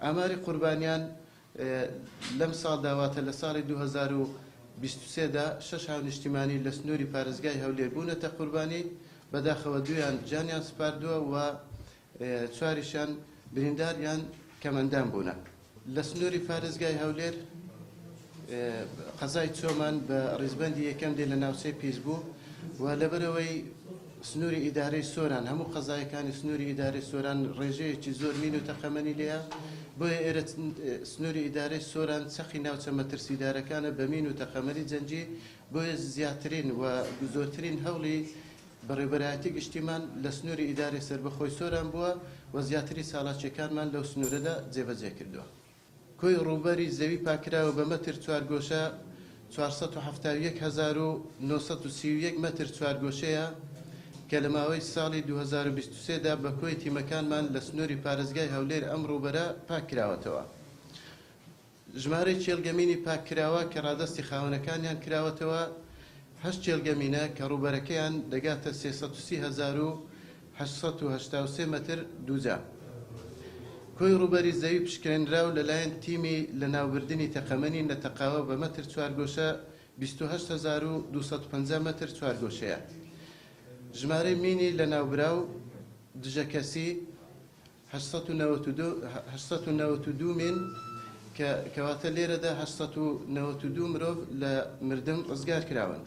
ئاماری قوربانیان لەم ساڵدا واتە لە ساڵی 2023دا 6 نیشتیمانی لە سنووری پارێزگای هەولێر بوونەتە قوربانی، بەداخەوە دویان جانیان سپاردووە و چواریشان بریندار یان کەمەندان بوونە. لە سنووری پارێزگای هەولێر قەزای چۆمان بە ڕیزبەندی یەکەم دێ لە ناوچەی پیس بوو و لەبەرەوەی سنووری ئیدارەی سۆران هەموو قەزایەکانی سنووری ئیدارەی سۆران ڕێژەیەکی زۆر مین و تەقەمەنی لێیە، بۆیە ئێرە سنووری ئیدارەی سۆران چەقی ناوچە مەترسیدارەکانە بە مین و تەقەمەنی جەنجی، بۆیە زیاترین و زۆرترین هەوڵی بەڕێوەبەرایەتی گشتیمان لە سنووری ئیدارەی سەربەخۆی سۆران بووە و زیاتری ساڵاتچیەکانمان لەو سنوورەدا جێبەجێ کردووە. کۆی ڕووبەری زەوی پاکراوە بە مەتر چوارگۆشە 471,931 مەتر چوارگۆشەیە کە لە ماوەی ساڵی 2023دا بە کۆی تیمەکانمان لە سنووری پارێزگای هەولێر ئەم ڕووبەرە پاکراوەتەوە. ژمارەی چێلگەمینی پاکراوە کە ڕادستی خاوەنەکانیان کراوەتەوە 8 چێلگەمینە کە ڕووبەرەکەیان دەگاتە 330,883 مەتر دووجا. کۆی ڕووبەری زەوی پشکنراو لەلایەن تیمی لە ناوبردننی تەقەمەنی لە تەقاوە بە مەتر چوارگۆشە 28,250 مەتر چوارگۆشەیە. ژمارەی مینی لە ناوبراو دژەکەسی 892 مین کەواتە لێرەدا 892 مرۆڤ لە مردن ڕزگار کراون.